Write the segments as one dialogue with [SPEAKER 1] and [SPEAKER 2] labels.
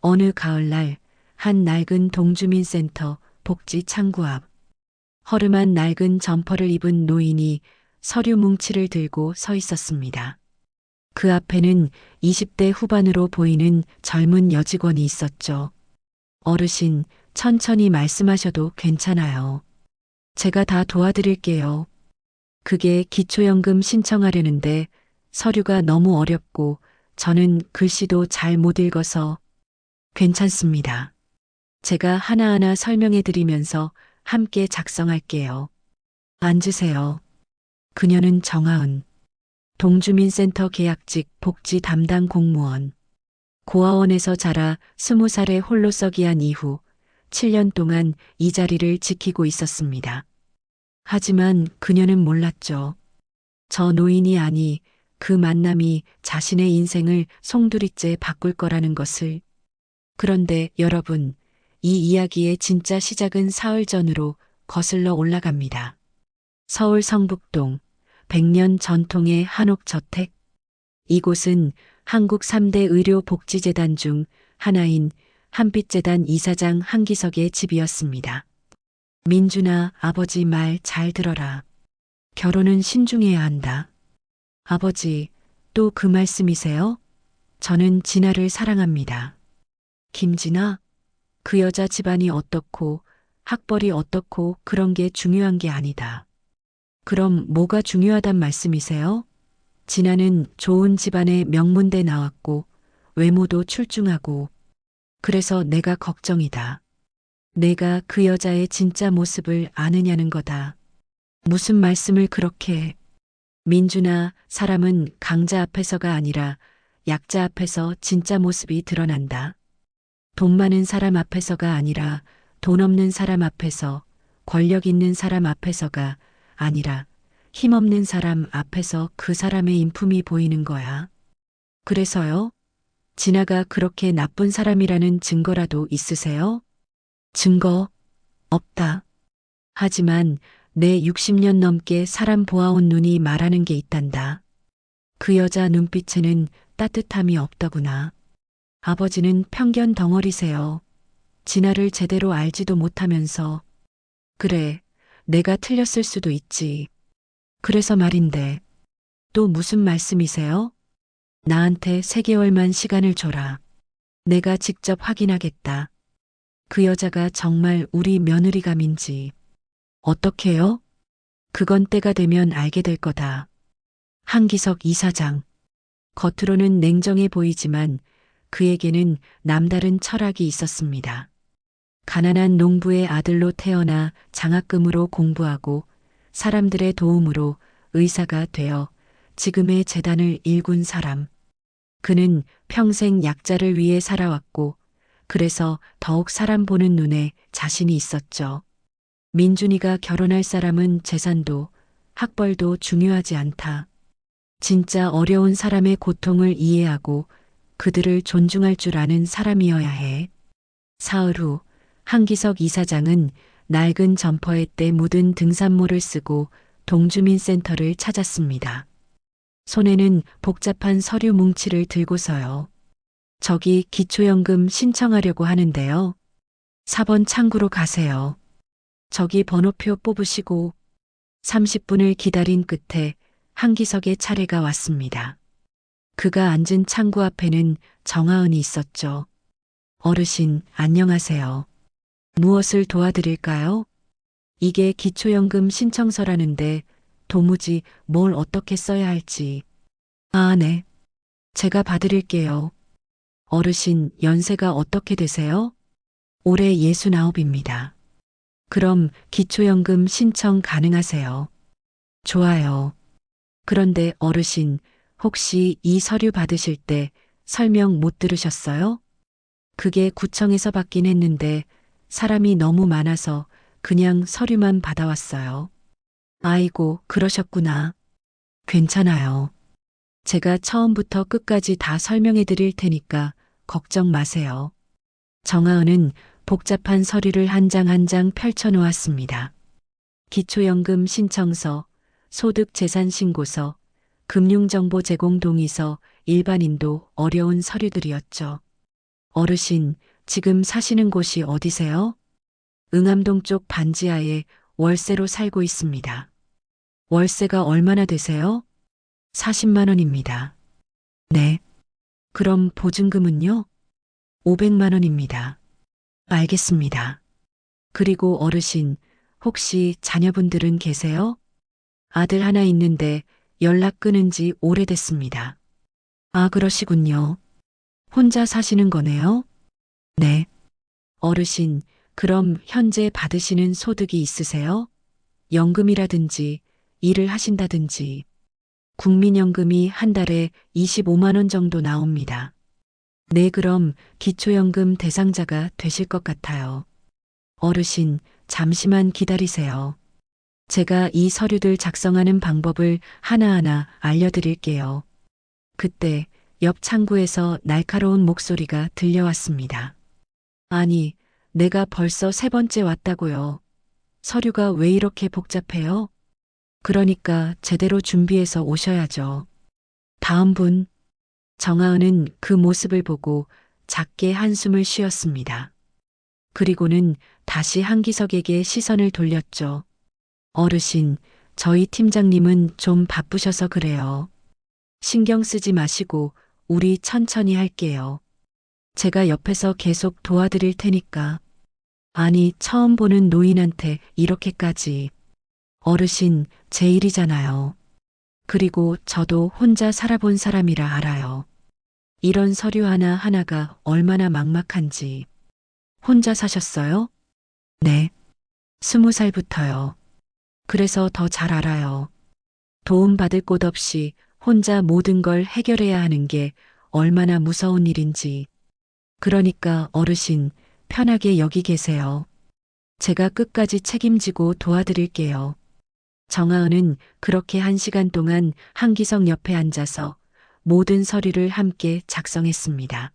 [SPEAKER 1] 어느 가을날 한 낡은 동주민센터 복지 창구 앞 허름한 낡은 점퍼를 입은 노인이 서류 뭉치를 들고 서 있었습니다. 그 앞에는 20대 후반으로 보이는 젊은 여직원이 있었죠. 어르신, 천천히 말씀하셔도 괜찮아요. 제가 다 도와드릴게요. 그게 기초연금 신청하려는데 서류가 너무 어렵고 저는 글씨도 잘 못 읽어서 괜찮습니다. 제가 하나하나 설명해 드리면서 함께 작성할게요. 앉으세요. 그녀는 정하은. 동주민센터 계약직 복지 담당 공무원. 고아원에서 자라 20살에 홀로 서기한 이후 7년 동안 이 자리를 지키고 있었습니다. 하지만 그녀는 몰랐죠. 저 노인이 아니 그 만남이 자신의 인생을 송두리째 바꿀 거라는 것을. 그런데 여러분, 이 이야기의 진짜 시작은 사흘 전으로 거슬러 올라갑니다. 서울 성북동 100년 전통의 한옥저택. 이곳은 한국 3대 의료복지재단 중 하나인 한빛재단 이사장 한기석의 집이었습니다. 민준아, 아버지 말 잘 들어라. 결혼은 신중해야 한다. 아버지, 또 그 말씀이세요? 저는 진아를 사랑합니다. 김진아, 그 여자 집안이 어떻고 학벌이 어떻고 그런 게 중요한 게 아니다. 그럼 뭐가 중요하단 말씀이세요? 진아는 좋은 집안의 명문대 나왔고 외모도 출중하고 그래서 내가 걱정이다. 내가 그 여자의 진짜 모습을 아느냐는 거다. 무슨 말씀을 그렇게 해. 민준아, 사람은 강자 앞에서가 아니라 약자 앞에서 진짜 모습이 드러난다. 돈 많은 사람 앞에서가 아니라 돈 없는 사람 앞에서, 권력 있는 사람 앞에서가 아니라 힘없는 사람 앞에서 그 사람의 인품이 보이는 거야. 그래서요? 진아가 그렇게 나쁜 사람이라는 증거라도 있으세요? 증거? 없다. 하지만 내 60년 넘게 사람 보아온 눈이 말하는 게 있단다. 그 여자 눈빛에는 따뜻함이 없더구나. 아버지는 편견 덩어리세요. 진아를 제대로 알지도 못하면서. 그래, 내가 틀렸을 수도 있지. 그래서 말인데, 또 무슨 말씀이세요? 나한테 3개월만 시간을 줘라. 내가 직접 확인하겠다. 그 여자가 정말 우리 며느리감인지. 어떻게요? 그건 때가 되면 알게 될 거다. 한기석 이사장. 겉으로는 냉정해 보이지만 그에게는 남다른 철학이 있었습니다. 가난한 농부의 아들로 태어나 장학금으로 공부하고 사람들의 도움으로 의사가 되어 지금의 재단을 일군 사람. 그는 평생 약자를 위해 살아왔고 그래서 더욱 사람 보는 눈에 자신이 있었죠. 민준이가 결혼할 사람은 재산도 학벌도 중요하지 않다. 진짜 어려운 사람의 고통을 이해하고 그들을 존중할 줄 아는 사람이어야 해. 사흘 후 한기석 이사장은 낡은 점퍼에 때 묻은 등산모를 쓰고 동주민센터를 찾았습니다. 손에는 복잡한 서류 뭉치를 들고서요. 저기 기초연금 신청하려고 하는데요. 4번 창구로 가세요. 저기 번호표 뽑으시고 30분을 기다린 끝에 한기석의 차례가 왔습니다. 그가 앉은 창구 앞에는 정하은이 있었죠. 어르신, 안녕하세요. 무엇을 도와드릴까요? 이게 기초연금 신청서라는데 도무지 뭘 어떻게 써야 할지. 아, 네. 제가 봐드릴게요. 어르신, 연세가 어떻게 되세요? 올해 69입니다. 그럼 기초연금 신청 가능하세요. 좋아요. 그런데 어르신, 혹시 이 서류 받으실 때 설명 못 들으셨어요? 그게 구청에서 받긴 했는데 사람이 너무 많아서 그냥 서류만 받아왔어요. 아이고, 그러셨구나. 괜찮아요. 제가 처음부터 끝까지 다 설명해 드릴 테니까 걱정 마세요. 정하은은 복잡한 서류를 한 장 한 장 펼쳐 놓았습니다. 기초연금 신청서, 소득재산신고서, 금융정보 제공 동의서, 일반인도 어려운 서류들이었죠. 어르신, 지금 사시는 곳이 어디세요? 응암동 쪽 반지하에 월세로 살고 있습니다. 월세가 얼마나 되세요? 40만 원입니다. 네. 그럼 보증금은요? 500만 원입니다. 알겠습니다. 그리고 어르신, 혹시 자녀분들은 계세요? 아들 하나 있는데 연락 끊은 지 오래됐습니다. 아, 그러시군요. 혼자 사시는 거네요? 네. 어르신, 그럼 현재 받으시는 소득이 있으세요? 연금이라든지 일을 하신다든지 국민연금이 한 달에 25만 원 정도 나옵니다. 네, 그럼 기초연금 대상자가 되실 것 같아요. 어르신, 잠시만 기다리세요. 제가 이 서류들 작성하는 방법을 하나하나 알려드릴게요. 그때 옆 창구에서 날카로운 목소리가 들려왔습니다. 아니, 내가 벌써 세 번째 왔다고요. 서류가 왜 이렇게 복잡해요? 그러니까 제대로 준비해서 오셔야죠. 다음 분. 정하은은 그 모습을 보고 작게 한숨을 쉬었습니다. 그리고는 다시 한기석에게 시선을 돌렸죠. 어르신, 저희 팀장님은 좀 바쁘셔서 그래요. 신경 쓰지 마시고 우리 천천히 할게요. 제가 옆에서 계속 도와드릴 테니까. 아니, 처음 보는 노인한테 이렇게까지. 어르신, 제 일이잖아요. 그리고 저도 혼자 살아본 사람이라 알아요. 이런 서류 하나하나가 얼마나 막막한지. 혼자 사셨어요? 네. 20살부터요. 그래서 더 잘 알아요. 도움받을 곳 없이 혼자 모든 걸 해결해야 하는 게 얼마나 무서운 일인지. 그러니까 어르신, 편하게 여기 계세요. 제가 끝까지 책임지고 도와드릴게요. 정하은은 그렇게 1시간 동안 한기석 옆에 앉아서 모든 서류를 함께 작성했습니다.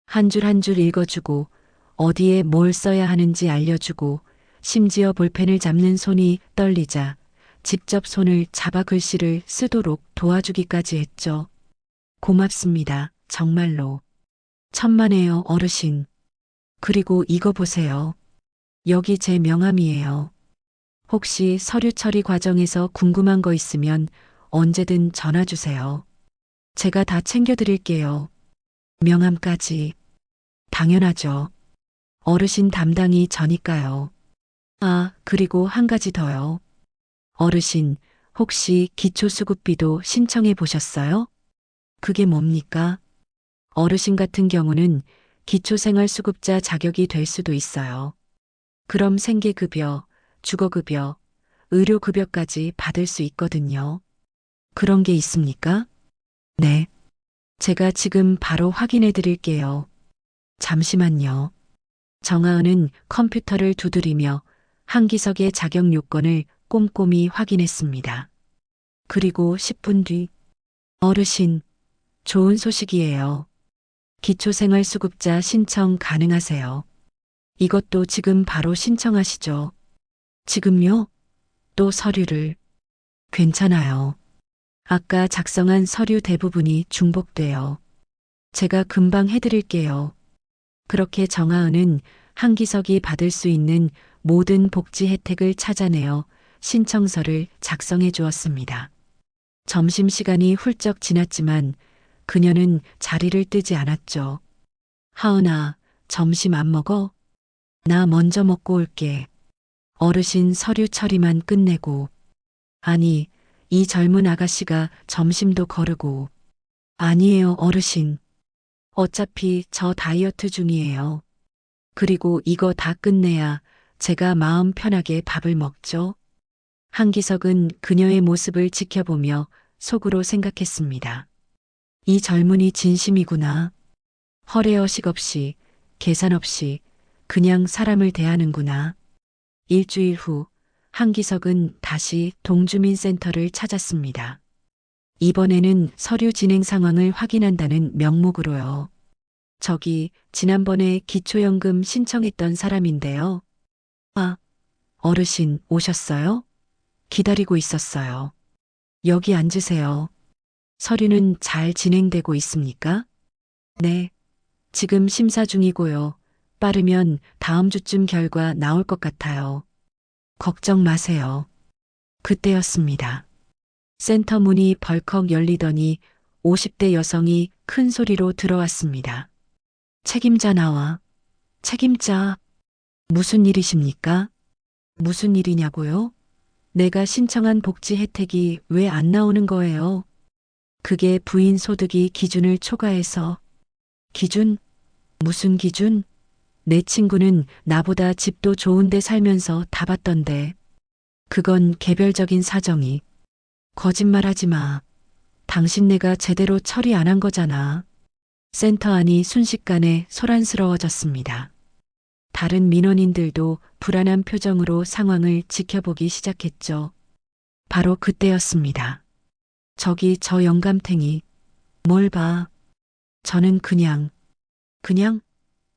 [SPEAKER 1] 한 줄 한 줄 읽어주고 어디에 뭘 써야 하는지 알려주고 심지어 볼펜을 잡는 손이 떨리자 직접 손을 잡아 글씨를 쓰도록 도와주기까지 했죠. 고맙습니다. 정말로. 천만에요, 어르신. 그리고 이거 보세요. 여기 제 명함이에요. 혹시 서류 처리 과정에서 궁금한 거 있으면 언제든 전화 주세요. 제가 다 챙겨드릴게요. 명함까지. 당연하죠. 어르신 담당이 저니까요. 아, 그리고 한 가지 더요. 어르신, 혹시 기초수급비도 신청해 보셨어요? 그게 뭡니까? 어르신 같은 경우는 기초생활수급자 자격이 될 수도 있어요. 그럼 생계급여, 주거급여, 의료급여까지 받을 수 있거든요. 그런 게 있습니까? 네. 제가 지금 바로 확인해 드릴게요. 잠시만요. 정하은은 컴퓨터를 두드리며 한기석의 자격 요건을 꼼꼼히 확인했습니다. 그리고 10분 뒤, 어르신, 좋은 소식이에요. 기초생활수급자 신청 가능하세요. 이것도 지금 바로 신청하시죠. 지금요? 또 서류를. 괜찮아요. 아까 작성한 서류 대부분이 중복돼요. 제가 금방 해드릴게요. 그렇게 정하은은 한기석이 받을 수 있는 모든 복지 혜택을 찾아내어 신청서를 작성해 주었습니다. 점심시간이 훌쩍 지났지만 그녀는 자리를 뜨지 않았죠. 하은아, 점심 안 먹어? 나 먼저 먹고 올게. 어르신 서류 처리만 끝내고. 아니, 이 젊은 아가씨가 점심도 거르고. 아니에요, 어르신. 어차피 저 다이어트 중이에요. 그리고 이거 다 끝내야 제가 마음 편하게 밥을 먹죠. 한기석은 그녀의 모습을 지켜보며 속으로 생각했습니다. 이 젊은이 진심이구나. 허례허식 없이, 계산 없이 그냥 사람을 대하는구나. 일주일 후 한기석은 다시 동주민센터를 찾았습니다. 이번에는 서류 진행 상황을 확인한다는 명목으로요. 저기 지난번에 기초연금 신청했던 사람인데요. 아, 어르신 오셨어요? 기다리고 있었어요. 여기 앉으세요. 서류는 잘 진행되고 있습니까? 네, 지금 심사 중이고요. 빠르면 다음 주쯤 결과 나올 것 같아요. 걱정 마세요. 그때였습니다. 센터 문이 벌컥 열리더니 50대 여성이 큰 소리로 들어왔습니다. 책임자 나와. 책임자. 무슨 일이십니까? 무슨 일이냐고요? 내가 신청한 복지 혜택이 왜 안 나오는 거예요? 그게 부인 소득이 기준을 초과해서. 기준? 무슨 기준? 내 친구는 나보다 집도 좋은데 살면서 다 봤던데. 그건 개별적인 사정이. 거짓말하지 마. 당신네가 제대로 처리 안 한 거잖아. 센터 안이 순식간에 소란스러워졌습니다. 다른 민원인들도 불안한 표정으로 상황을 지켜보기 시작했죠. 바로 그때였습니다. 저기 저 영감탱이. 뭘 봐. 저는 그냥.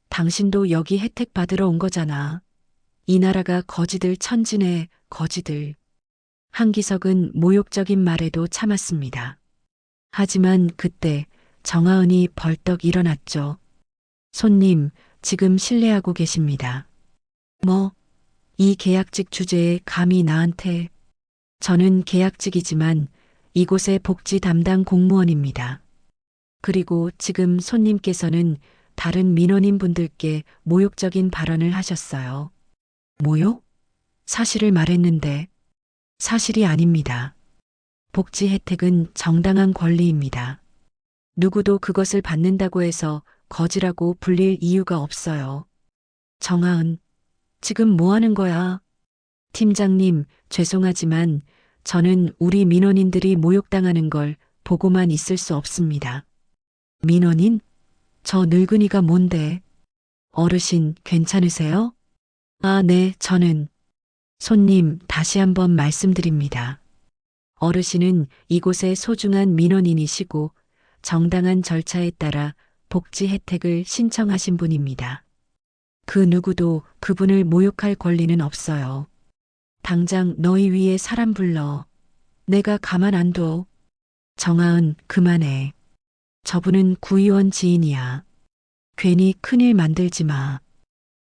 [SPEAKER 1] 당신도 여기 혜택 받으러 온 거잖아. 이 나라가 거지들 천지네, 거지들. 한기석은 모욕적인 말에도 참았습니다. 하지만 그때 정하은이 벌떡 일어났죠. 손님, 지금 실례하고 계십니다. 뭐, 이 계약직 주제에 감히 나한테. 저는 계약직이지만 이곳의 복지 담당 공무원입니다. 그리고 지금 손님께서는 다른 민원인 분들께 모욕적인 발언을 하셨어요. 모욕? 사실을 말했는데. 사실이 아닙니다. 복지 혜택은 정당한 권리입니다. 누구도 그것을 받는다고 해서 거지라고 불릴 이유가 없어요. 정하은, 지금 뭐 하는 거야? 팀장님, 죄송하지만 저는 우리 민원인들이 모욕당하는 걸 보고만 있을 수 없습니다. 민원인? 저 늙은이가 뭔데? 어르신, 괜찮으세요? 아, 네, 저는. 손님, 다시 한번 말씀드립니다. 어르신은 이곳의 소중한 민원인이시고 정당한 절차에 따라 복지 혜택을 신청하신 분입니다. 그 누구도 그분을 모욕할 권리는 없어요. 당장 너희 위에 사람 불러. 내가 가만 안 둬. 정하은, 그만해. 저분은 구의원 지인이야. 괜히 큰일 만들지 마.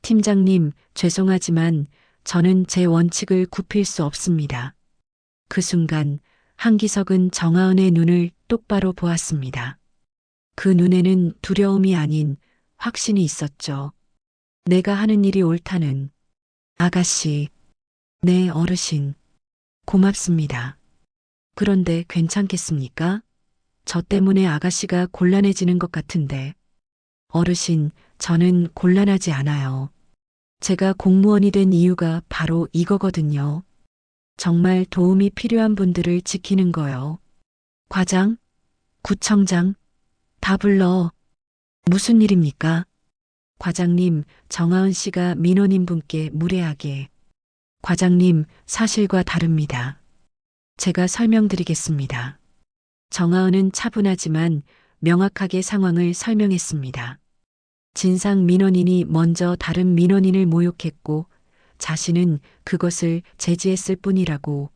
[SPEAKER 1] 팀장님, 죄송하지만 저는 제 원칙을 굽힐 수 없습니다. 그 순간 한기석은 정하은의 눈을 똑바로 보았습니다. 그 눈에는 두려움이 아닌 확신이 있었죠. 내가 하는 일이 옳다는. 아가씨, 네, 어르신. 고맙습니다. 그런데 괜찮겠습니까? 저 때문에 아가씨가 곤란해지는 것 같은데. 어르신, 저는 곤란하지 않아요. 제가 공무원이 된 이유가 바로 이거거든요. 정말 도움이 필요한 분들을 지키는 거요. 과장, 구청장, 다 불러. 무슨 일입니까? 과장님, 정하은 씨가 민원인분께 무례하게. 과장님, 사실과 다릅니다. 제가 설명드리겠습니다. 정하은은 차분하지만 명확하게 상황을 설명했습니다. 진상 민원인이 먼저 다른 민원인을 모욕했고 자신은 그것을 제지했을 뿐이라고.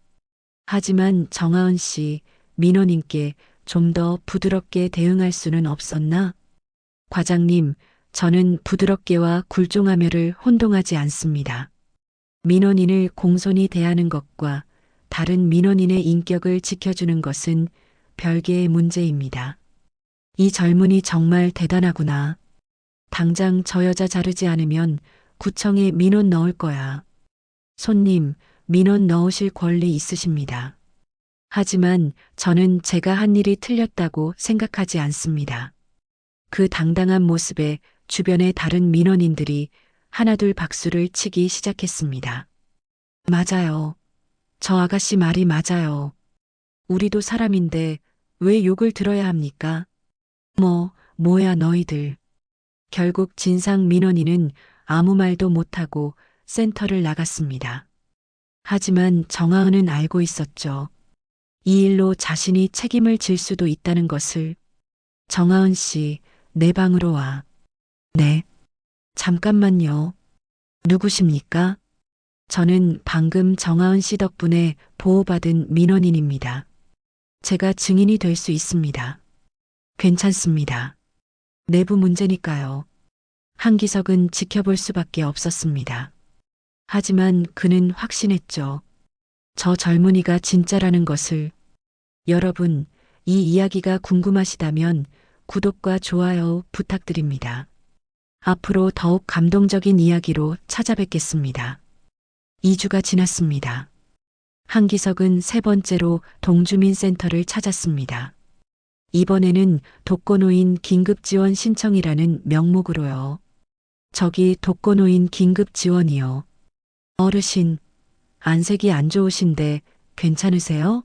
[SPEAKER 1] 하지만 정하은 씨, 민원인께 좀 더 부드럽게 대응할 수는 없었나? 과장님, 저는 부드럽게와 굴종하며를 혼동하지 않습니다. 민원인을 공손히 대하는 것과 다른 민원인의 인격을 지켜주는 것은 별개의 문제입니다. 이 젊은이 정말 대단하구나. 당장 저 여자 자르지 않으면 구청에 민원 넣을 거야. 손님, 민원 넣으실 권리 있으십니다. 하지만 저는 제가 한 일이 틀렸다고 생각하지 않습니다. 그 당당한 모습에 주변의 다른 민원인들이 하나둘 박수를 치기 시작했습니다. 맞아요. 저 아가씨 말이 맞아요. 우리도 사람인데 왜 욕을 들어야 합니까? 뭐야 너희들. 결국 진상 민원인은 아무 말도 못하고 센터를 나갔습니다. 하지만 정하은은 알고 있었죠. 이 일로 자신이 책임을 질 수도 있다는 것을. 정하은 씨, 내 방으로 와. 네. 잠깐만요. 누구십니까? 저는 방금 정하은 씨 덕분에 보호받은 민원인입니다. 제가 증인이 될 수 있습니다. 괜찮습니다. 내부 문제니까요. 한기석은 지켜볼 수밖에 없었습니다. 하지만 그는 확신했죠. 저 젊은이가 진짜라는 것을. 여러분, 이 이야기가 궁금하시다면 구독과 좋아요 부탁드립니다. 앞으로 더욱 감동적인 이야기로 찾아뵙겠습니다. 2주가 지났습니다. 한기석은 세 번째로 동주민센터를 찾았습니다. 이번에는 독거노인 긴급지원 신청이라는 명목으로요. 저기 독거노인 긴급지원이요. 어르신, 안색이 안 좋으신데 괜찮으세요?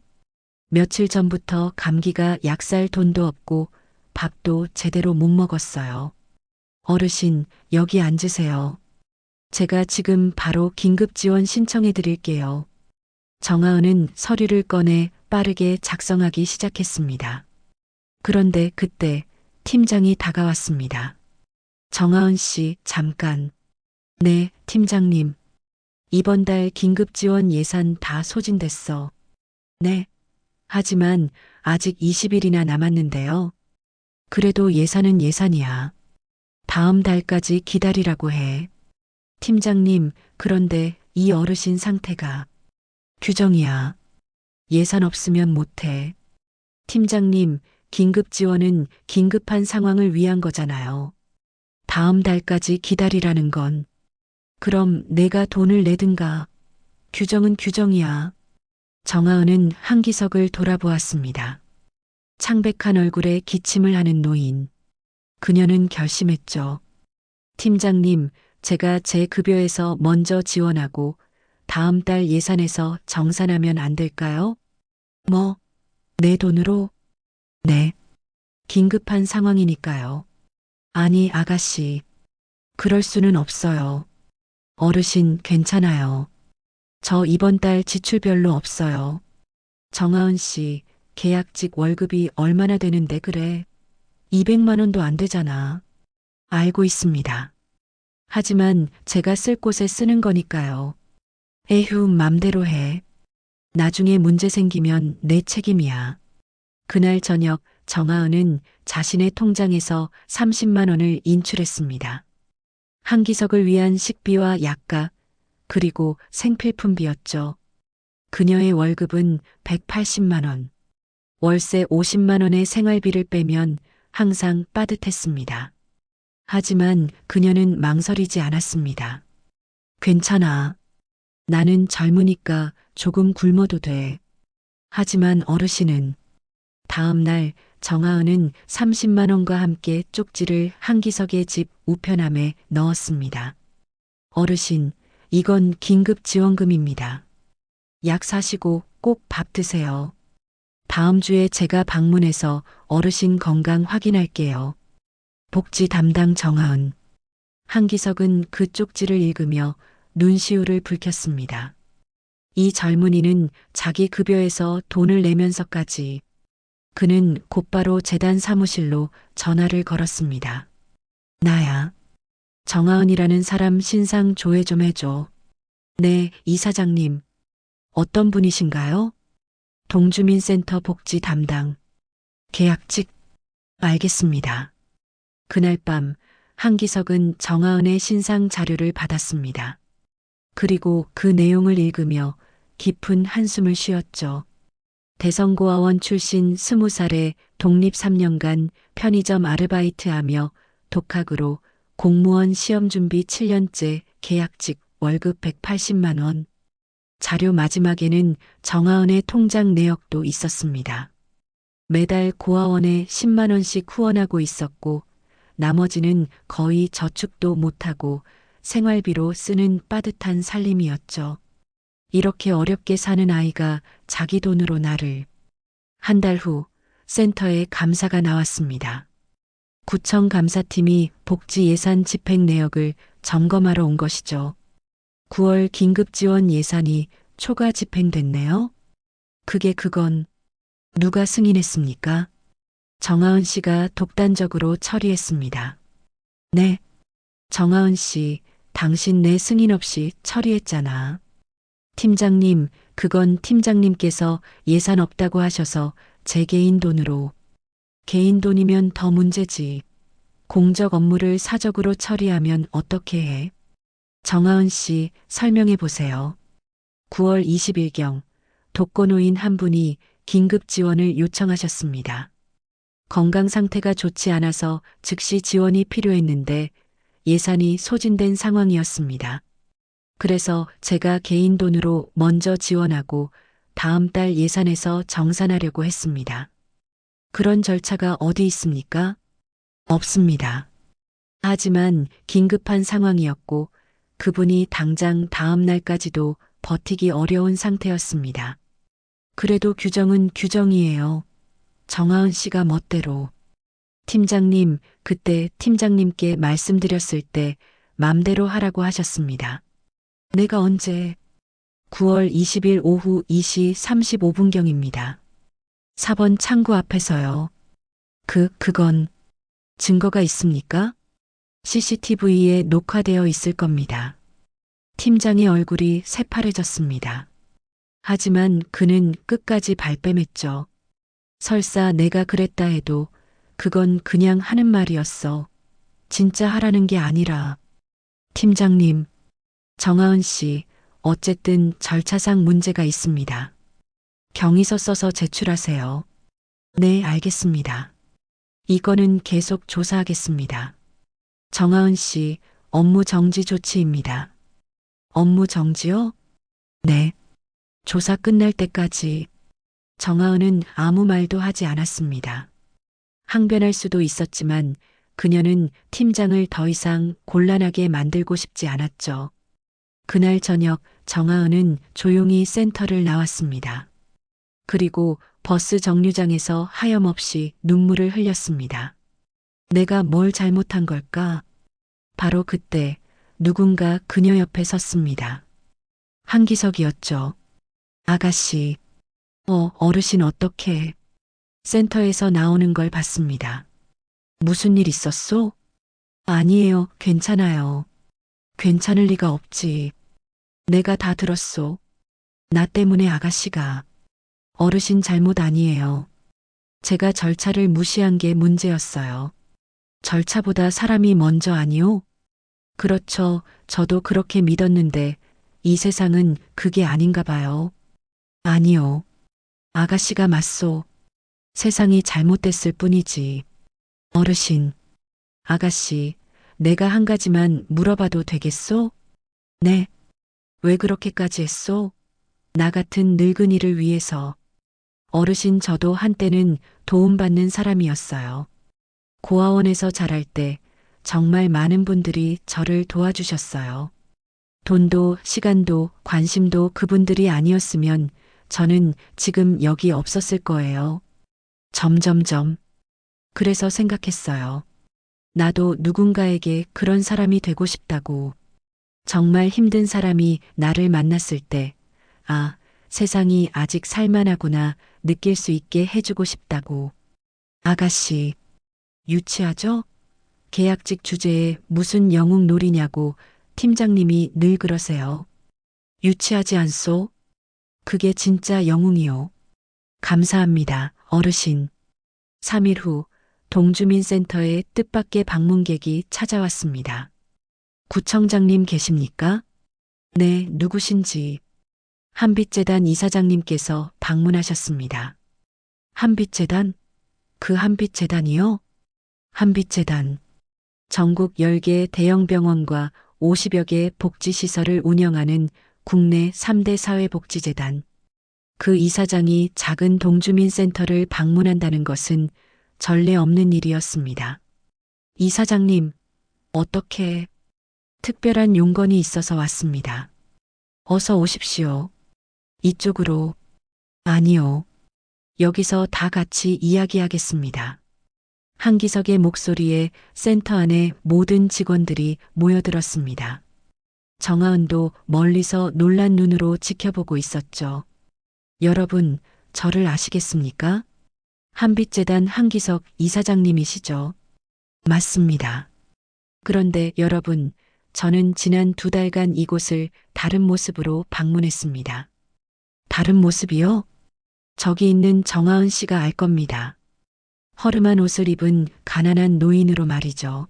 [SPEAKER 1] 며칠 전부터 감기가 약 살 돈도 없고 밥도 제대로 못 먹었어요. 어르신, 여기 앉으세요. 제가 지금 바로 긴급지원 신청해 드릴게요. 정하은은 서류를 꺼내 빠르게 작성하기 시작했습니다. 그런데 그때 팀장이 다가왔습니다. 정하은 씨, 잠깐. 네, 팀장님. 이번 달 긴급지원 예산 다 소진됐어. 네. 하지만 아직 20일이나 남았는데요. 그래도 예산은 예산이야. 다음 달까지 기다리라고 해. 팀장님, 그런데 이 어르신 상태가 규정이야. 예산 없으면 못해. 팀장님, 긴급 지원은 긴급한 상황을 위한 거잖아요. 다음 달까지 기다리라는 건. 그럼 내가 돈을 내든가. 규정은 규정이야. 정하은은 한기석을 돌아보았습니다. 창백한 얼굴에 기침을 하는 노인. 그녀는 결심했죠. 팀장님, 제가 제 급여에서 먼저 지원하고 다음 달 예산에서 정산하면 안 될까요? 뭐, 내 돈으로? 네. 긴급한 상황이니까요. 아니, 아가씨. 그럴 수는 없어요. 어르신, 괜찮아요. 저 이번 달 지출 별로 없어요. 정하은 씨, 계약직 월급이 얼마나 되는데 그래? 200만 원도 안 되잖아. 알고 있습니다. 하지만 제가 쓸 곳에 쓰는 거니까요. 에휴, 맘대로 해. 나중에 문제 생기면 내 책임이야. 그날 저녁 정하은은 자신의 통장에서 30만 원을 인출했습니다. 한기석을 위한 식비와 약값, 그리고 생필품비였죠. 그녀의 월급은 180만 원. 월세 50만 원의 생활비를 빼면 항상 빠듯했습니다. 하지만 그녀는 망설이지 않았습니다. 괜찮아. 나는 젊으니까 조금 굶어도 돼. 하지만 어르신은. 다음 날 정하은은 30만 원과 함께 쪽지를 한기석의 집 우편함에 넣었습니다. 어르신, 이건 긴급 지원금입니다. 약 사시고 꼭 밥 드세요. 다음 주에 제가 방문해서 어르신 건강 확인할게요. 복지 담당 정하은. 한기석은 그 쪽지를 읽으며 눈시울을 붉혔습니다. 이 젊은이는 자기 급여에서 돈을 내면서까지. 그는 곧바로 재단 사무실로 전화를 걸었습니다. 나야. 정하은이라는 사람 신상 조회 좀 해줘. 네, 이사장님. 어떤 분이신가요? 동주민센터 복지 담당. 계약직. 알겠습니다. 그날 밤 한기석은 정하은의 신상 자료를 받았습니다. 그리고 그 내용을 읽으며 깊은 한숨을 쉬었죠. 대성고아원 출신 20살에 독립 3년간 편의점 아르바이트하며 독학으로 공무원 시험 준비 7년째 계약직 월급 180만 원. 자료 마지막에는 정하은의 통장 내역도 있었습니다. 매달 고아원에 10만 원씩 후원하고 있었고 나머지는 거의 저축도 못하고 생활비로 쓰는 빠듯한 살림이었죠. 이렇게 어렵게 사는 아이가 자기 돈으로 나를. 한 달 후 센터에 감사가 나왔습니다. 구청 감사팀이 복지 예산 집행 내역을 점검하러 온 것이죠. 9월 긴급 지원 예산이 초과 집행됐네요. 그건 누가 승인했습니까? 정하은 씨가 독단적으로 처리했습니다. 네. 정하은 씨, 당신 내 승인 없이 처리했잖아. 팀장님, 그건 팀장님께서 예산 없다고 하셔서 제 개인 돈으로. 개인 돈이면 더 문제지. 공적 업무를 사적으로 처리하면 어떻게 해? 정하은 씨, 설명해 보세요. 9월 20일경 독거노인 한 분이 긴급 지원을 요청하셨습니다. 건강 상태가 좋지 않아서 즉시 지원이 필요했는데 예산이 소진된 상황이었습니다. 그래서 제가 개인 돈으로 먼저 지원하고 다음 달 예산에서 정산하려고 했습니다. 그런 절차가 어디 있습니까? 없습니다. 하지만 긴급한 상황이었고 그분이 당장 다음 날까지도 버티기 어려운 상태였습니다. 그래도 규정은 규정이에요. 정하은 씨가 멋대로. 팀장님, 그때 팀장님께 말씀드렸을 때 맘대로 하라고 하셨습니다. 내가 언제? 9월 20일 오후 2시 35분경입니다. 4번 창구 앞에서요. 그건 증거가 있습니까? CCTV에 녹화되어 있을 겁니다. 팀장의 얼굴이 새파래졌습니다. 하지만 그는 끝까지 발뺌했죠. 설사 내가 그랬다 해도 그건 그냥 하는 말이었어. 진짜 하라는 게 아니라. 팀장님, 정하은 씨, 어쨌든 절차상 문제가 있습니다. 경위서 써서 제출하세요. 네, 알겠습니다. 이거는 계속 조사하겠습니다. 정하은 씨, 업무 정지 조치입니다. 업무 정지요? 네. 조사 끝날 때까지. 정하은은 아무 말도 하지 않았습니다. 항변할 수도 있었지만 그녀는 팀장을 더 이상 곤란하게 만들고 싶지 않았죠. 그날 저녁 정하은은 조용히 센터를 나왔습니다. 그리고 버스 정류장에서 하염없이 눈물을 흘렸습니다. 내가 뭘 잘못한 걸까? 바로 그때 누군가 그녀 옆에 섰습니다. 한기석이었죠. 아가씨, 어르신 어떻게? 센터에서 나오는 걸 봤습니다. 무슨 일 있었소? 아니에요, 괜찮아요. 괜찮을 리가 없지. 내가 다 들었소. 나 때문에 아가씨가. 어르신 잘못 아니에요. 제가 절차를 무시한 게 문제였어요. 절차보다 사람이 먼저 아니오? 그렇죠. 저도 그렇게 믿었는데 이 세상은 그게 아닌가 봐요. 아니요. 아가씨가 맞소. 세상이 잘못됐을 뿐이지. 어르신. 아가씨, 내가 한 가지만 물어봐도 되겠소? 네. 왜 그렇게까지 했소? 나 같은 늙은이를 위해서. 어르신 저도 한때는 도움받는 사람이었어요. 고아원에서 자랄 때 정말 많은 분들이 저를 도와주셨어요. 돈도 시간도 관심도 그분들이 아니었으면 저는 지금 여기 없었을 거예요. 점점점. 그래서 생각했어요. 나도 누군가에게 그런 사람이 되고 싶다고. 정말 힘든 사람이 나를 만났을 때, 아, 세상이 아직 살만하구나 느낄 수 있게 해주고 싶다고. 아가씨, 유치하죠? 계약직 주제에 무슨 영웅놀이냐고 팀장님이 늘 그러세요. 유치하지 않소? 그게 진짜 영웅이요. 감사합니다, 어르신. 3일 후 동주민센터에 뜻밖의 방문객이 찾아왔습니다. 구청장님 계십니까? 네, 누구신지. 한빛재단 이사장님께서 방문하셨습니다. 한빛재단? 그 한빛재단이요? 한빛재단. 전국 10개 대형 병원과 50여 개 복지시설을 운영하는 국내 3대 사회복지재단. 그 이사장이 작은 동주민센터를 방문한다는 것은 전례 없는 일이었습니다. 이사장님, 어떻게 특별한 용건이 있어서 왔습니다. 어서 오십시오. 이쪽으로. 아니요. 여기서 다 같이 이야기하겠습니다. 한기석의 목소리에 센터 안에 모든 직원들이 모여들었습니다. 정하은도 멀리서 놀란 눈으로 지켜보고 있었죠. 여러분, 저를 아시겠습니까? 한빛재단 한기석 이사장님이시죠? 맞습니다. 그런데 여러분, 저는 지난 2달간 이곳을 다른 모습으로 방문했습니다. 다른 모습이요? 저기 있는 정하은 씨가 알 겁니다. 허름한 옷을 입은 가난한 노인으로 말이죠.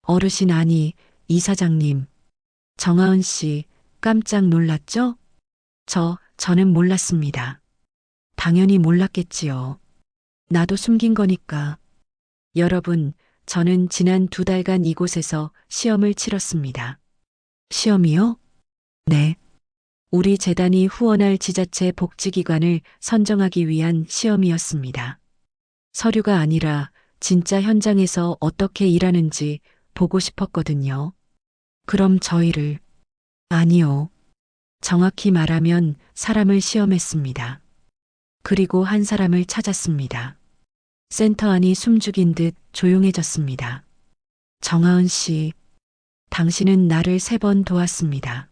[SPEAKER 1] 어르신 아니, 이사장님. 정하은 씨, 깜짝 놀랐죠? 저는 몰랐습니다. 당연히 몰랐겠지요. 나도 숨긴 거니까. 여러분, 저는 지난 2달간 이곳에서 시험을 치렀습니다. 시험이요? 네. 우리 재단이 후원할 지자체 복지기관을 선정하기 위한 시험이었습니다. 서류가 아니라 진짜 현장에서 어떻게 일하는지 보고 싶었거든요. 그럼 저희를, 아니요. 정확히 말하면 사람을 시험했습니다. 그리고 한 사람을 찾았습니다. 센터 안이 숨죽인 듯 조용해졌습니다. 정하은 씨, 당신은 나를 3번 도왔습니다.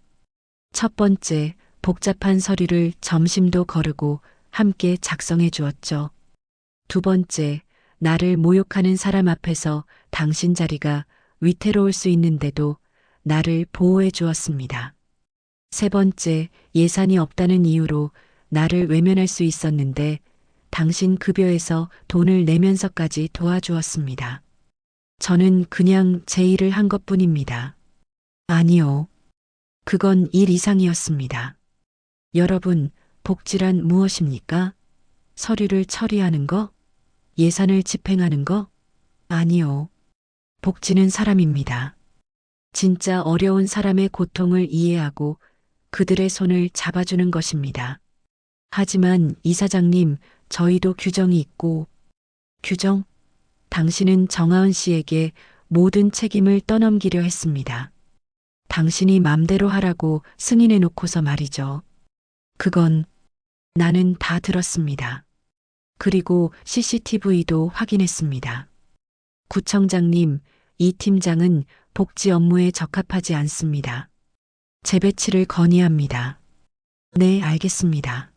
[SPEAKER 1] 첫 번째, 복잡한 서류를 점심도 거르고 함께 작성해 주었죠. 두 번째, 나를 모욕하는 사람 앞에서 당신 자리가 위태로울 수 있는데도 나를 보호해 주었습니다. 세 번째, 예산이 없다는 이유로 나를 외면할 수 있었는데 당신 급여에서 돈을 내면서까지 도와주었습니다. 저는 그냥 제 일을 한 것뿐입니다. 아니요. 그건 일 이상이었습니다. 여러분, 복지란 무엇입니까? 서류를 처리하는 거? 예산을 집행하는 거? 아니요. 복지는 사람입니다. 진짜 어려운 사람의 고통을 이해하고 그들의 손을 잡아주는 것입니다. 하지만 이사장님, 저희도 규정이 있고, 규정? 당신은 정하은 씨에게 모든 책임을 떠넘기려 했습니다. 당신이 맘대로 하라고 승인해 놓고서 말이죠. 그건 나는 다 들었습니다. 그리고 CCTV도 확인했습니다. 구청장님, 이 팀장은 복지 업무에 적합하지 않습니다. 재배치를 건의합니다. 네, 알겠습니다.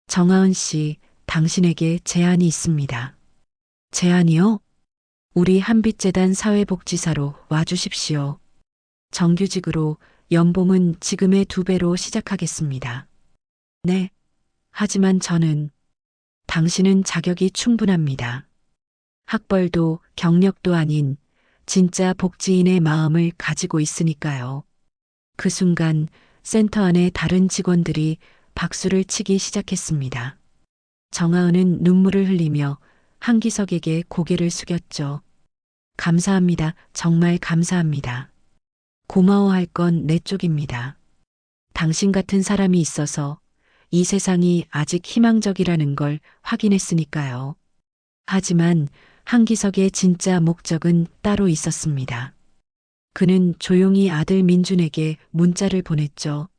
[SPEAKER 1] 정하은 씨, 당신에게 제안이 있습니다. 제안이요? 우리 한빛재단 사회복지사로 와주십시오. 정규직으로 연봉은 지금의 2배로 시작하겠습니다. 네. 하지만 저는 당신은 자격이 충분합니다. 학벌도 경력도 아닌 진짜 복지인의 마음을 가지고 있으니까요. 그 순간 센터 안에 다른 직원들이 박수를 치기 시작했습니다. 정하은은 눈물을 흘리며 한기석에게 고개를 숙였죠. 감사합니다. 정말 감사합니다. 고마워할 건 내 쪽입니다. 당신 같은 사람이 있어서 이 세상이 아직 희망적이라는 걸 확인했으니까요. 하지만 한기석의 진짜 목적은 따로 있었습니다. 그는 조용히 아들 민준에게 문자를 보냈죠.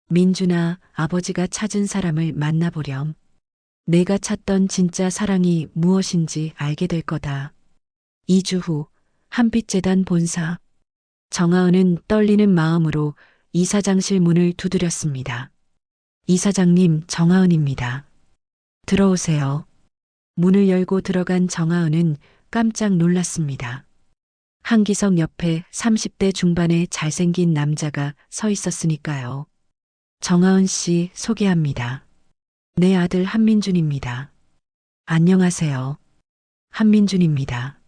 [SPEAKER 1] 민준아, 아버지가 찾은 사람을 만나보렴. 내가 찾던 진짜 사랑이 무엇인지 알게 될 거다. 2주 후 한빛재단 본사. 정하은은 떨리는 마음으로 이사장실 문을 두드렸습니다. 이사장님, 정하은입니다. 들어오세요. 문을 열고 들어간 정하은은 깜짝 놀랐습니다. 한기석 옆에 30대 중반의 잘생긴 남자가 서 있었으니까요. 정하은 씨 소개합니다. 내 아들 한민준입니다. 안녕하세요. 한민준입니다.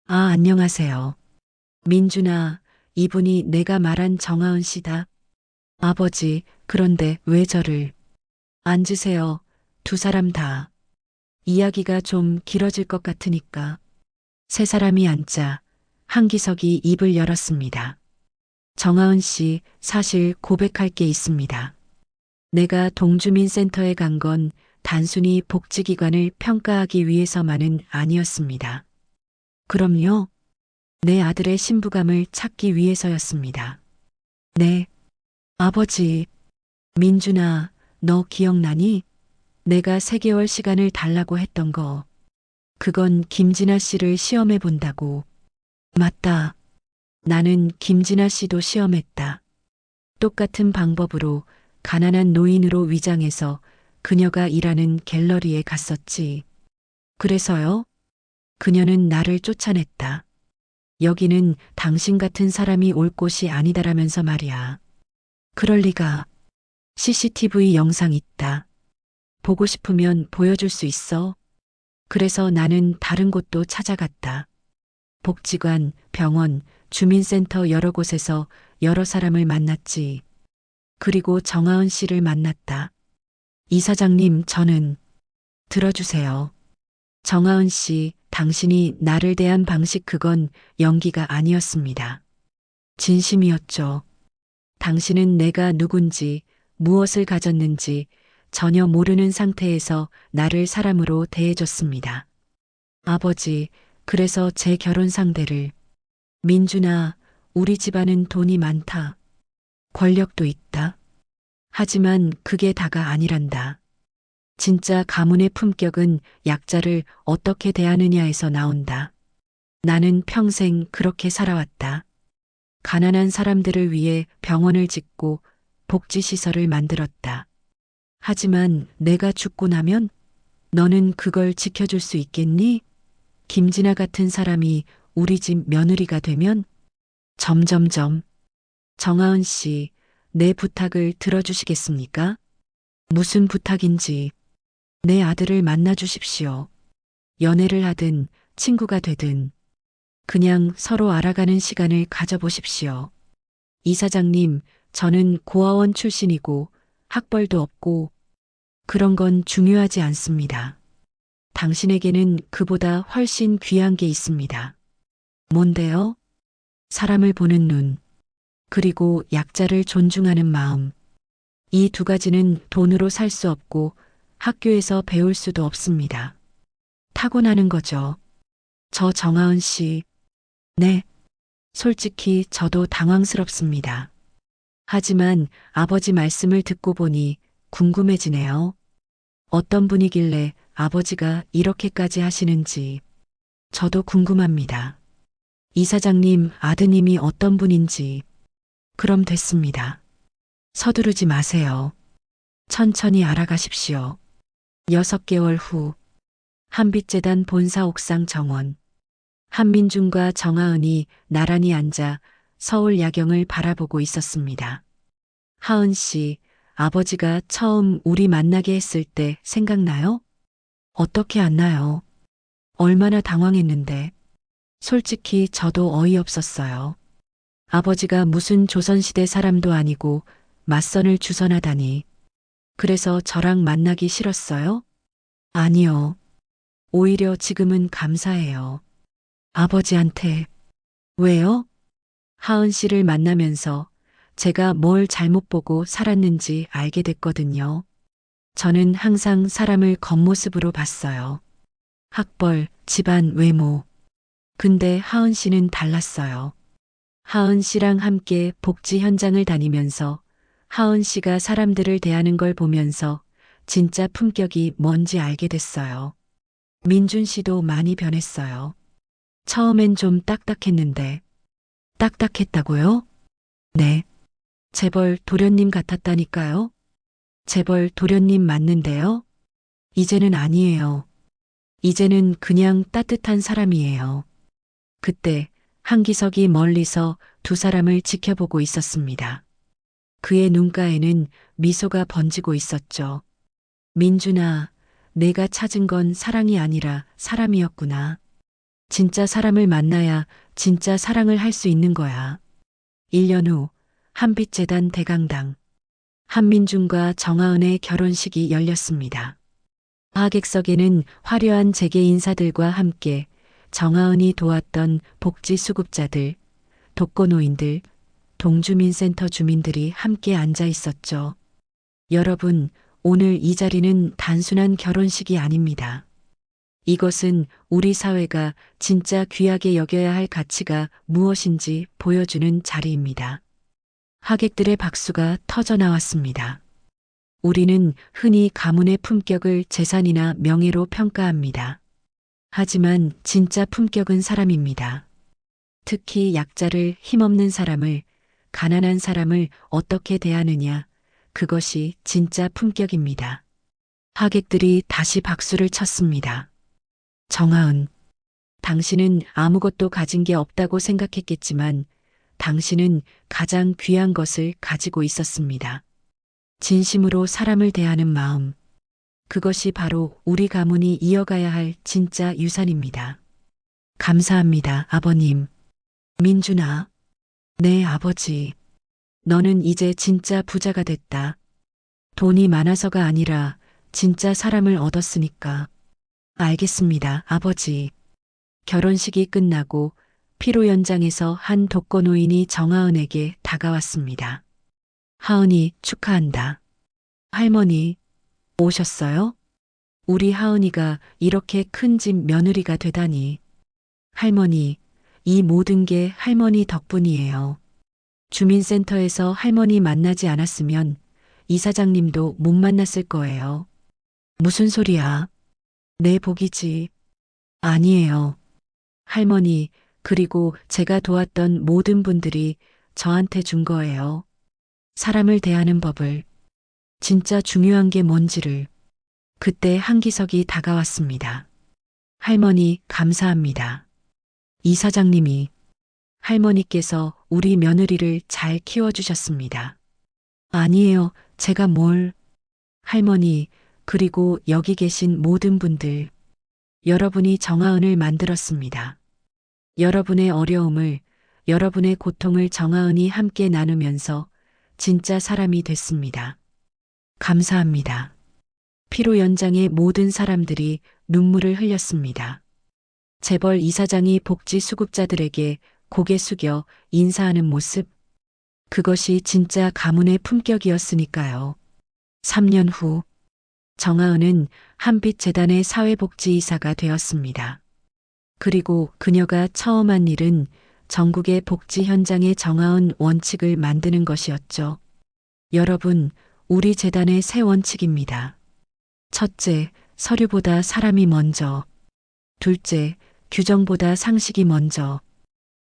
[SPEAKER 1] 아, 안녕하세요. 민준아, 이분이 내가 말한 정하은 씨다. 아버지, 그런데 왜 저를? 앉으세요. 2사람 다. 이야기가 좀 길어질 것 같으니까. 3사람이 앉자 한기석이 입을 열었습니다. 정하은 씨, 사실 고백할 게 있습니다. 내가 동주민센터에 간 건 단순히 복지기관을 평가하기 위해서만은 아니었습니다. 그럼요. 내 아들의 신부감을 찾기 위해서였습니다. 네. 아버지, 민준아, 너 기억나니? 내가 3개월 시간을 달라고 했던 거. 그건 김진아 씨를 시험해 본다고. 맞다. 나는 김진아 씨도 시험했다. 똑같은 방법으로 가난한 노인으로 위장해서 그녀가 일하는 갤러리에 갔었지. 그래서요? 그녀는 나를 쫓아냈다. 여기는 당신 같은 사람이 올 곳이 아니다라면서 말이야. 그럴 리가. CCTV 영상 있다. 보고 싶으면 보여줄 수 있어? 그래서 나는 다른 곳도 찾아갔다. 복지관, 병원, 주민센터 여러 곳에서 여러 사람을 만났지. 그리고 정하은 씨를 만났다. 이사장님, 저는 들어주세요. 정하은 씨, 당신이 나를 대한 방식 그건 연기가 아니었습니다. 진심이었죠. 당신은 내가 누군지, 무엇을 가졌는지 전혀 모르는 상태에서 나를 사람으로 대해줬습니다. 아버지, 그래서 제 결혼 상대를 민준아, 우리 집안은 돈이 많다. 권력도 있다. 하지만 그게 다가 아니란다. 진짜 가문의 품격은 약자를 어떻게 대하느냐에서 나온다. 나는 평생 그렇게 살아왔다. 가난한 사람들을 위해 병원을 짓고 복지시설을 만들었다. 하지만 내가 죽고 나면 너는 그걸 지켜줄 수 있겠니? 김진아 같은 사람이 우리 집 며느리가 되면 점점점. 정하은 씨, 내 부탁을 들어주시겠습니까? 무슨 부탁인지 내 아들을 만나 주십시오. 연애를 하든 친구가 되든 그냥 서로 알아가는 시간을 가져보십시오. 이사장님, 저는 고아원 출신이고 학벌도 없고 그런 건 중요하지 않습니다. 당신에게는 그보다 훨씬 귀한 게 있습니다. 뭔데요? 사람을 보는 눈, 그리고 약자를 존중하는 마음. 이 두 가지는 돈으로 살 수 없고 학교에서 배울 수도 없습니다. 타고나는 거죠. 저 정하은 씨, 네, 솔직히 저도 당황스럽습니다. 하지만 아버지 말씀을 듣고 보니 궁금해지네요. 어떤 분이길래 아버지가 이렇게까지 하시는지 저도 궁금합니다. 이사장님 아드님이 어떤 분인지 그럼 됐습니다. 서두르지 마세요. 천천히 알아가십시오. 6개월 후 한빛재단 본사 옥상 정원. 한민준과 정하은이 나란히 앉아 서울 야경을 바라보고 있었습니다. 하은 씨, 아버지가 처음 우리 만나게 했을 때 생각나요? 어떻게 안 나요? 얼마나 당황했는데. 솔직히 저도 어이없었어요. 아버지가 무슨 조선시대 사람도 아니고 맞선을 주선하다니. 그래서 저랑 만나기 싫었어요? 아니요. 오히려 지금은 감사해요. 아버지한테. 왜요? 하은 씨를 만나면서 제가 뭘 잘못 보고 살았는지 알게 됐거든요. 저는 항상 사람을 겉모습으로 봤어요. 학벌, 집안, 외모. 근데 하은 씨는 달랐어요. 하은 씨랑 함께 복지 현장을 다니면서 하은 씨가 사람들을 대하는 걸 보면서 진짜 품격이 뭔지 알게 됐어요. 민준 씨도 많이 변했어요. 처음엔 좀 딱딱했는데. 딱딱했다고요? 네. 재벌 도련님 같았다니까요. 재벌 도련님 맞는데요? 이제는 아니에요. 이제는 그냥 따뜻한 사람이에요. 그때 한기석이 멀리서 두 사람을 지켜보고 있었습니다. 그의 눈가에는 미소가 번지고 있었죠. 민준아, 내가 찾은 건 사랑이 아니라 사람이었구나. 진짜 사람을 만나야 진짜 사랑을 할 수 있는 거야. 1년 후 한빛재단 대강당. 한민준과 정하은의 결혼식이 열렸습니다. 하객석에는 화려한 재계 인사들과 함께 정하은이 도왔던 복지수급자들, 독거노인들, 동주민센터 주민들이 함께 앉아 있었죠. 여러분, 오늘 이 자리는 단순한 결혼식이 아닙니다. 이것은 우리 사회가 진짜 귀하게 여겨야 할 가치가 무엇인지 보여주는 자리입니다. 하객들의 박수가 터져 나왔습니다. 우리는 흔히 가문의 품격을 재산이나 명예로 평가합니다. 하지만 진짜 품격은 사람입니다. 특히 약자를 힘없는 사람을, 가난한 사람을 어떻게 대하느냐, 그것이 진짜 품격입니다. 하객들이 다시 박수를 쳤습니다. 정하은, 당신은 아무것도 가진 게 없다고 생각했겠지만 당신은 가장 귀한 것을 가지고 있었습니다. 진심으로 사람을 대하는 마음. 그것이 바로 우리 가문이 이어가야 할 진짜 유산입니다. 감사합니다, 아버님. 민준아. 네, 아버지. 너는 이제 진짜 부자가 됐다. 돈이 많아서가 아니라 진짜 사람을 얻었으니까. 알겠습니다, 아버지. 결혼식이 끝나고 피로 연장에서 한 독거노인이 정하은에게 다가왔습니다. 하은이 축하한다. 할머니, 오셨어요? 우리 하은이가 이렇게 큰 집 며느리가 되다니. 할머니, 이 모든 게 할머니 덕분이에요. 주민센터에서 할머니 만나지 않았으면 이사장님도 못 만났을 거예요. 무슨 소리야? 내 복이지. 아니에요. 할머니, 그리고 제가 도왔던 모든 분들이 저한테 준 거예요. 사람을 대하는 법을, 진짜 중요한 게 뭔지를. 그때 한기석이 다가왔습니다. 할머니, 감사합니다. 이사장님이, 할머니께서 우리 며느리를 잘 키워주셨습니다. 아니에요, 제가 뭘. 할머니, 그리고 여기 계신 모든 분들, 여러분이 정하은을 만들었습니다. 여러분의 어려움을, 여러분의 고통을 정하은이 함께 나누면서 진짜 사람이 됐습니다. 감사합니다. 피로 연장의 모든 사람들이 눈물을 흘렸습니다. 재벌 이사장이 복지 수급자들에게 고개 숙여 인사하는 모습, 그것이 진짜 가문의 품격이었으니까요. 3년 후, 정하은은 한빛재단의 사회복지이사가 되었습니다. 그리고 그녀가 처음 한 일은 전국의 복지 현장에 정하은 원칙을 만드는 것이었죠. 여러분, 우리 재단의 새 원칙입니다. 첫째, 서류보다 사람이 먼저. 둘째, 규정보다 상식이 먼저.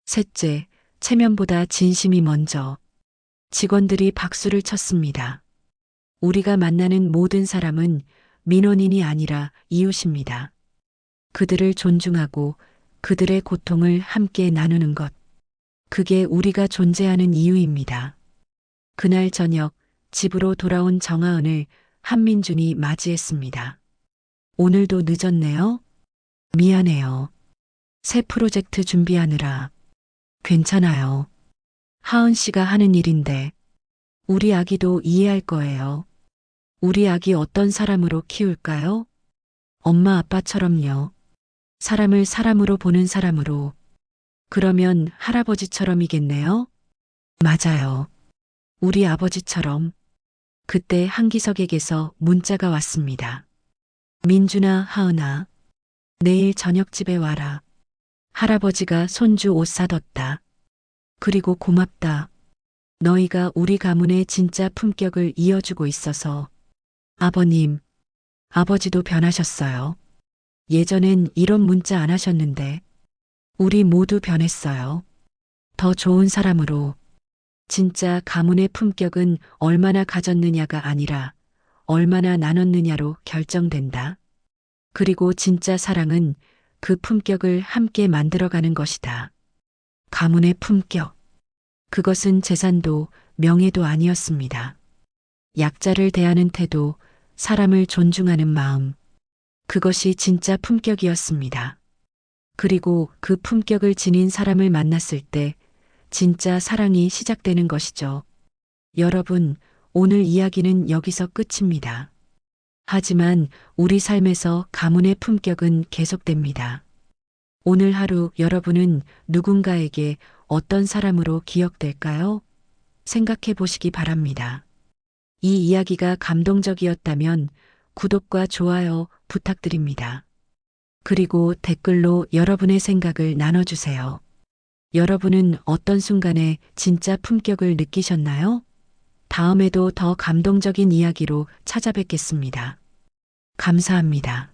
[SPEAKER 1] 셋째, 체면보다 진심이 먼저. 직원들이 박수를 쳤습니다. 우리가 만나는 모든 사람은 민원인이 아니라 이웃입니다. 그들을 존중하고 그들의 고통을 함께 나누는 것. 그게 우리가 존재하는 이유입니다. 그날 저녁 집으로 돌아온 정하은을 한민준이 맞이했습니다. 오늘도 늦었네요? 미안해요. 새 프로젝트 준비하느라. 괜찮아요. 하은 씨가 하는 일인데 우리 아기도 이해할 거예요. 우리 아기 어떤 사람으로 키울까요? 엄마 아빠처럼요. 사람을 사람으로 보는 사람으로. 그러면 할아버지처럼이겠네요? 맞아요. 우리 아버지처럼. 그때 한기석에게서 문자가 왔습니다. 민준아, 하은아. 내일 저녁 집에 와라. 할아버지가 손주 옷 사뒀다. 그리고 고맙다. 너희가 우리 가문의 진짜 품격을 이어주고 있어서. 아버님, 아버지도 변하셨어요. 예전엔 이런 문자 안 하셨는데. 우리 모두 변했어요. 더 좋은 사람으로. 진짜 가문의 품격은 얼마나 가졌느냐가 아니라 얼마나 나눴느냐로 결정된다. 그리고 진짜 사랑은 그 품격을 함께 만들어가는 것이다. 가문의 품격. 그것은 재산도 명예도 아니었습니다. 약자를 대하는 태도, 사람을 존중하는 마음. 그것이 진짜 품격이었습니다. 그리고 그 품격을 지닌 사람을 만났을 때 진짜 사랑이 시작되는 것이죠. 여러분, 오늘 이야기는 여기서 끝입니다. 하지만 우리 삶에서 가문의 품격은 계속됩니다. 오늘 하루 여러분은 누군가에게 어떤 사람으로 기억될까요? 생각해 보시기 바랍니다. 이 이야기가 감동적이었다면 구독과 좋아요 부탁드립니다. 그리고 댓글로 여러분의 생각을 나눠주세요. 여러분은 어떤 순간에 진짜 품격을 느끼셨나요? 다음에도 더 감동적인 이야기로 찾아뵙겠습니다. 감사합니다.